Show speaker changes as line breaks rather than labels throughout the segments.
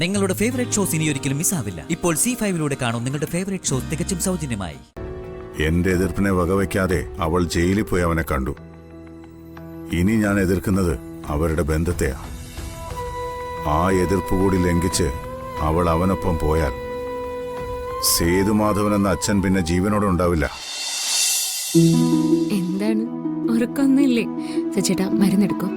നിങ്ങളുടെ favourite shows ഇനി ഒരിക്കലും മിസ്സാവില്ല. ഇപ്പോൾ C5 കാണും നിങ്ങളുടെ ഫേവറേറ്റ് ഷോസ് തികച്ചും സൗജന്യമായി.
എന്റെ എതിർപ്പിനെ വകവയ്ക്കാതെ അവൾ ജയിലിൽ പോയി അവനെ കണ്ടു. ഇനി ഞാൻ എതിർക്കുന്നത് അവരുടെ ബന്ധത്തെയാ. ആ എതിർപ്പ് കൂടി ലംഘിച്ച് അവൾ അവനൊപ്പം പോയാൽ സേതുമാധവൻ എന്ന അച്ഛൻ പിന്നെ ജീവനോടെ ഉണ്ടാവില്ല.
എന്താണ് ഉറക്കൊന്നുമില്ലേ? സച്ചേട്ടാ മരുന്നെടുക്കോ.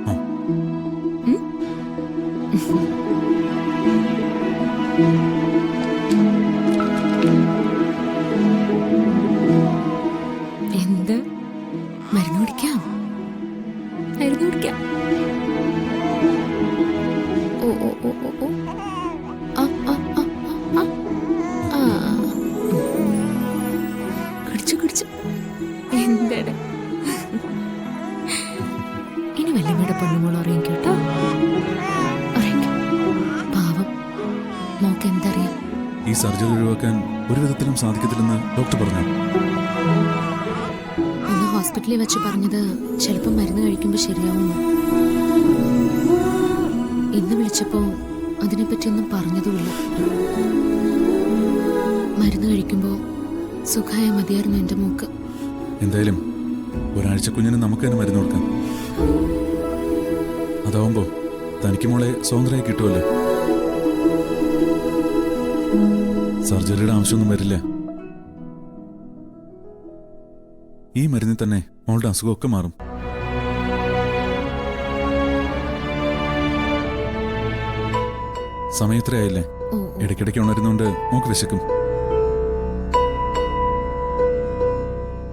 എന്ത് മരുന്ന് കുടിക്കാം? മരുന്ന് കുടിക്കാം. ഓ ഓ ഓ ഓ ഓ ആ ആ ആ ആ ആ കുടിച്ചു കുടിച്ചു. എന്താണ് ഇനി വല്യമ്മയുടെ പൊന്നുമോൾ ഉറങ്ങിക്കും കേട്ടോ. ഉറങ്ങിക്കും. പാവം മോക്ക് എന്തറിയാം?
ഈ സർജറി ഒഴിവാക്കാൻ ഒരു വിധത്തിലും സാധിക്കത്തില്ലെന്ന് ഡോക്ടർ പറഞ്ഞു.
ഒന്ന് ഹോസ്പിറ്റലിൽ വെച്ച് പറഞ്ഞത് ചിലപ്പോൾ മരുന്ന് കഴിക്കുമ്പോൾ ശരിയാവുന്നു. ഇന്ന് വിളിച്ചപ്പോൾ അതിനെപ്പറ്റിയൊന്നും പറഞ്ഞതുമില്ല. മരുന്ന് കഴിക്കുമ്പോൾ സുഖമായ മതിയായിരുന്നു എൻ്റെ മൂക്ക്.
എന്തായാലും ഒരാഴ്ച കുഞ്ഞിന് നമുക്ക് തന്നെ മരുന്ന് കൊടുക്കാം. അതാവുമ്പോ തനിക്ക് മോളെ സ്വതന്ത്രമായി കിട്ടുമല്ലോ. സർജറിയുടെ ആവശ്യമൊന്നും വരില്ല. ഈ മരുന്നിൽ തന്നെ മോളുടെ അസുഖമൊക്കെ മാറും. സമയത്രയായില്ലേ? ഇടയ്ക്കിടയ്ക്ക് ഉണരുന്നോണ്ട് മോക്ക് വിശക്കും.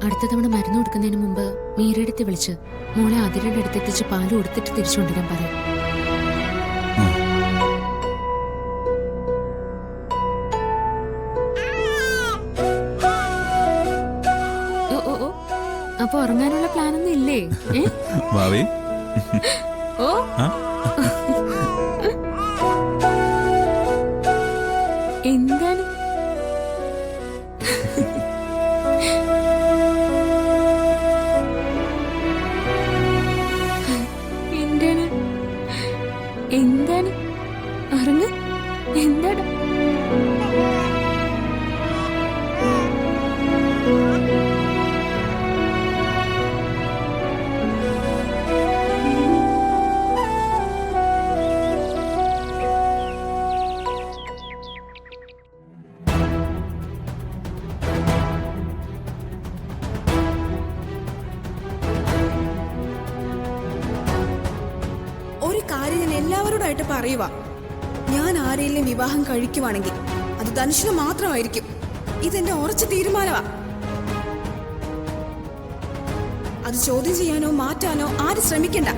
അടുത്ത തവണ മരുന്ന് കൊടുക്കുന്നതിന് മുമ്പ് മീരയെടുത്ത് വിളിച്ച് മോളെ അതിരുടെ അടുത്തെത്തിച്ച് പാല് കൊടുത്തിട്ട് തിരിച്ചു കൊണ്ടുവരാൻ പറയാം. അപ്പൊ ഉറങ്ങാനുള്ള പ്ലാനൊന്നും ഇല്ലേ?
വാവേ
ഓ എന്താണ് എന്താണ് എന്താണ് ഉറങ്ങ എന്താണ്?
ഒരു കാര്യം ഞാൻ എല്ലാവരോടായിട്ട് പറയുക. ഞാൻ ആരെയും വിവാഹം കഴിക്കുവാണെങ്കിൽ അത് ധനുഷിന് മാത്രമായിരിക്കും. ഇതെന്റെ ഉറച്ച തീരുമാനമാ. അത് ചോദ്യം ചെയ്യാനോ മാറ്റാനോ ആരും ശ്രമിക്കണ്ട.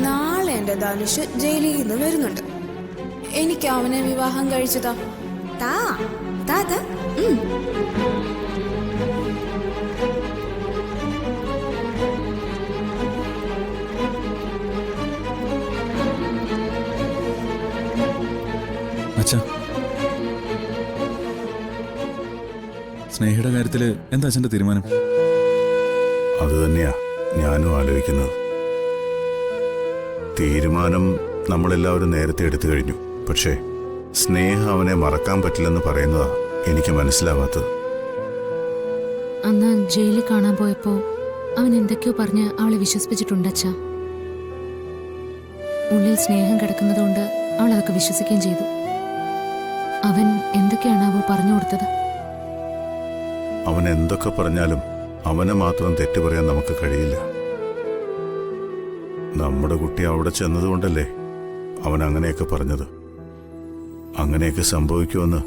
നാളെ എന്റെ ധനുഷ് ജയിലിൽ നിന്ന് വരുന്നുണ്ട്. എനിക്ക് അവനെ വിവാഹം കഴിച്ചതാ. താ താ താ.
അച്ഛാ, സ്നേഹയുടെ കാര്യത്തില് എന്താ അച്ഛന്റെ തീരുമാനം?
അത് തന്നെയാ ഞാനും ആലോചിക്കുന്നത്. തീരുമാനം നമ്മളെല്ലാവരും നേരത്തെ എടുത്തു കഴിഞ്ഞു. പക്ഷേ സ്നേഹ അവനെ മറക്കാൻ പറ്റില്ലെന്ന് പറയുന്നതാ എനിക്ക് മനസ്സിലാവാത്തത്.
അന്ന് ജയിലിൽ കാണാൻ പോയപ്പോ അവൻ എന്തൊക്കെയോ പറഞ്ഞ് അവളെ വിശ്വസിപ്പിച്ചിട്ടുണ്ട് അച്ഛാ. ഉള്ളിൽ സ്നേഹം കിടക്കുന്നതുകൊണ്ട് അവൾ അതൊക്കെ വിശ്വസിക്കുകയും ചെയ്തു. അവൻ എന്തൊക്കെയാണാവോ പറഞ്ഞു കൊടുത്തത്?
അവൻ എന്തൊക്കെ പറഞ്ഞാലും അവനെ മാത്രം തെറ്റു പറയാൻ നമുക്ക് കഴിയില്ല. നമ്മുടെ കുട്ടി അവിടെ ചെന്നതുകൊണ്ടല്ലേ അവൻ അങ്ങനെയൊക്കെ പറഞ്ഞത്. അങ്ങനെയൊക്കെ സംഭവിക്കുമെന്ന്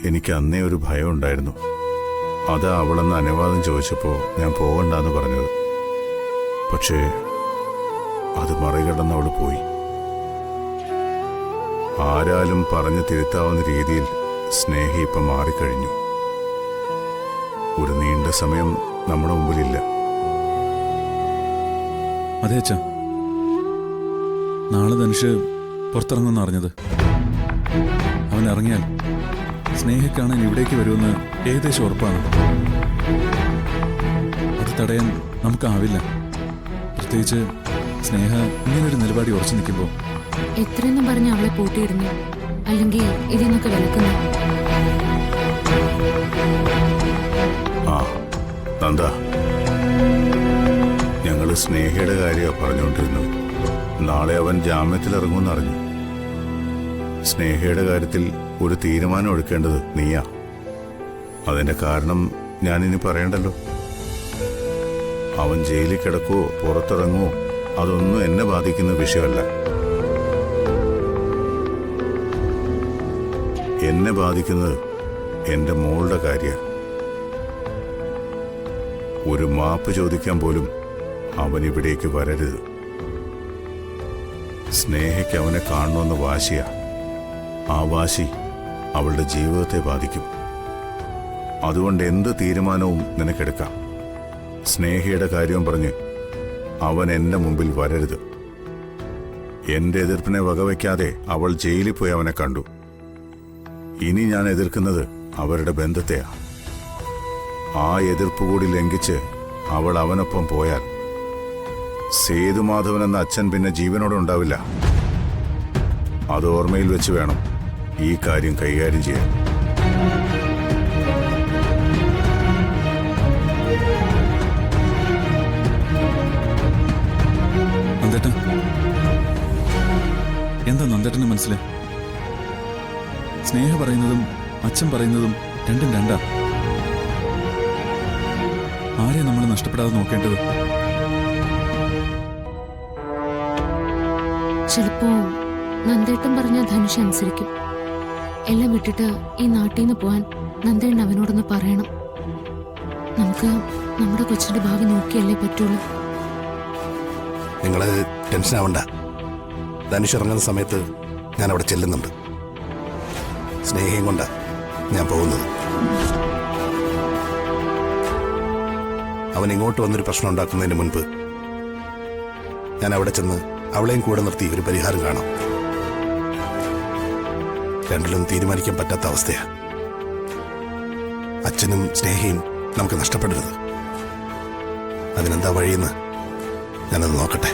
എനിക്ക് അന്നേ ഒരു ഭയം ഉണ്ടായിരുന്നു. അതാ അവളെന്ന് അനുവാദം ചോദിച്ചപ്പോൾ ഞാൻ പോകണ്ടെന്ന് പറഞ്ഞത്. പക്ഷേ അത് മറികടന്ന് അവൾ പോയി. ആരാലും പറഞ്ഞു തിരുത്താവുന്ന രീതിയിൽ സ്നേഹി ഇപ്പം മാറിക്കഴിഞ്ഞു. ഒരു നീണ്ട സമയം നമ്മുടെ മുമ്പിലില്ല.
അതെ അച്ഛാ, നാളെ ധനുഷ് പുറത്തിറങ്ങുമെന്ന് അറിഞ്ഞത്. അവൻ ഇറങ്ങിയാൽ സ്നേഹ കാണാൻ ഇവിടേക്ക് വരുമെന്ന് ഏകദേശം ഉറപ്പാണ്. അത് തടയാൻ നമുക്കാവില്ല. പ്രത്യേകിച്ച് സ്നേഹ ഇങ്ങനൊരു നിലപാടി ഉറച്ചു നിൽക്കുമ്പോൾ.
എത്രയെന്നും പറഞ്ഞ് അവളെ പൂട്ടിയിടുന്നു, അല്ലെങ്കിൽ ഇതിനൊക്കെ വിലക്കുന്നു.
ആ നന്ദ, ഞങ്ങള് സ്നേഹയുടെ കാര്യമാണ് പറഞ്ഞുകൊണ്ടിരുന്നത്. നാളെ അവൻ ജാമ്യത്തിലിറങ്ങുമെന്ന് അറിഞ്ഞു. സ്നേഹയുടെ കാര്യത്തിൽ ഒരു തീരുമാനം എടുക്കേണ്ടത് നീയാ. അതിന്റെ കാരണം ഞാനിനി പറയണ്ടല്ലോ. അവൻ ജയിലിൽ കിടക്കുവോ പുറത്തിറങ്ങുവോ അതൊന്നും എന്നെ ബാധിക്കുന്ന വിഷയമല്ല. എന്നെ ബാധിക്കുന്നത് എന്റെ മോളുടെ കാര്യമാണ്. ഒരു മാപ്പ് ചോദിക്കാൻ പോലും അവൻ ഇവിടേക്ക് വരരുത്. സ്നേഹയ്ക്ക് അവനെ കാണണമെന്ന് വാശിയാ. ആ വാശി അവളുടെ ജീവിതത്തെ ബാധിക്കും. അതുകൊണ്ട് എന്ത് തീരുമാനവും നിനക്കെടുക്കാം. സ്നേഹയുടെ കാര്യവും പറഞ്ഞ് അവൻ എന്റെ മുമ്പിൽ വരരുത്. എന്റെ എതിർപ്പിനെ വകവയ്ക്കാതെ അവൾ ജയിലിൽ പോയി അവനെ കണ്ടു. ഇനി ഞാൻ എതിർക്കുന്നത് അവരുടെ ബന്ധത്തെയാ. ആ എതിർപ്പ് കൂടി ലംഘിച്ച് അവൾ അവനൊപ്പം പോയാൽ സേതുമാധവൻ എന്ന അച്ഛൻ പിന്നെ ജീവനോടെ ഉണ്ടാവില്ല. അത് ഓർമ്മയിൽ വെച്ച് വേണം ഈ കാര്യം കൈകാര്യം ചെയ്യാൻ.
നന്ദേട്ടൻ, എന്താ നന്ദേട്ടന് മനസ്സിലായി? സ്നേഹ പറയുന്നതും അച്ഛൻ പറയുന്നതും രണ്ടും രണ്ടാ. ആരെ നമ്മൾ നഷ്ടപ്പെടാതെ നോക്കേണ്ടത്?
ചിലപ്പോ നന്ദേട്ടൻ പറഞ്ഞ ധനുഷ് അനുസരിക്കും. എല്ലാം വിട്ടിട്ട് ഈ നാട്ടിൽ നിന്ന് പോവാൻ നന്ദേട്ടൻ അവനോടൊന്ന് പറയണം. നമുക്ക് നമ്മുടെ കൊച്ചിന്റെ ഭാവി നോക്കിയല്ലേ പറ്റുള്ളൂ.
നിങ്ങൾ ടെൻഷൻ ആവണ്ട. ധനുഷ് ഇറങ്ങുന്ന സമയത്ത് ഞാൻ അവിടെ ചെല്ലുന്നുണ്ട്. സ്നേഹയും കൊണ്ടാ ഞാൻ പോകുന്നത്. അവൻ ഇങ്ങോട്ട് വന്നൊരു പ്രശ്നം ഉണ്ടാക്കുന്നതിന് മുൻപ് ഞാൻ അവിടെ ചെന്ന് അവളെയും കൂടെ നിർത്തി ഒരു പരിഹാരം കാണാം. രണ്ടിലും തീരുമാനിക്കാൻ പറ്റാത്ത അവസ്ഥയാ. അച്ഛനും സ്നേഹയും നമുക്ക് നഷ്ടപ്പെടരുത്. അതിനെന്താ വഴിയെന്ന് ഞാനത് നോക്കട്ടെ.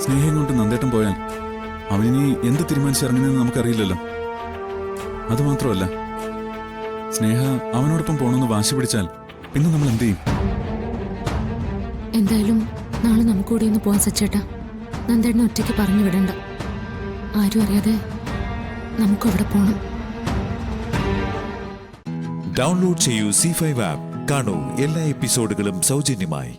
സ്നേഹം കൊണ്ട് നന്ദേട്ടൻ പോയാൽ അവനിനി എന്ത് തീരുമാനിച്ചിറങ്ങുന്നതെന്ന് നമുക്കറിയില്ലല്ലോ. അതുമാത്രമല്ല, സ്നേഹ അവനോടൊപ്പം പോകണമെന്ന് വാശി പിടിച്ചാൽ പിന്നെ നമ്മൾ എന്ത് ചെയ്യും?
എന്തായാലും നാളെ നമുക്കൂടി ഒന്ന് പോവാൻ സച്ചേട്ടാ. നന്ദേട്ടനെ ഒറ്റയ്ക്ക് പറഞ്ഞു വിടണ്ട. ആരും അറിയാതെ നമുക്കവിടെ പോകണം.
ഡൗൺലോഡ് ചെയ്യൂ C5 ആപ്പ്. കാണൂ എല്ലാ എപ്പിസോഡുകളും സൗജന്യമായി.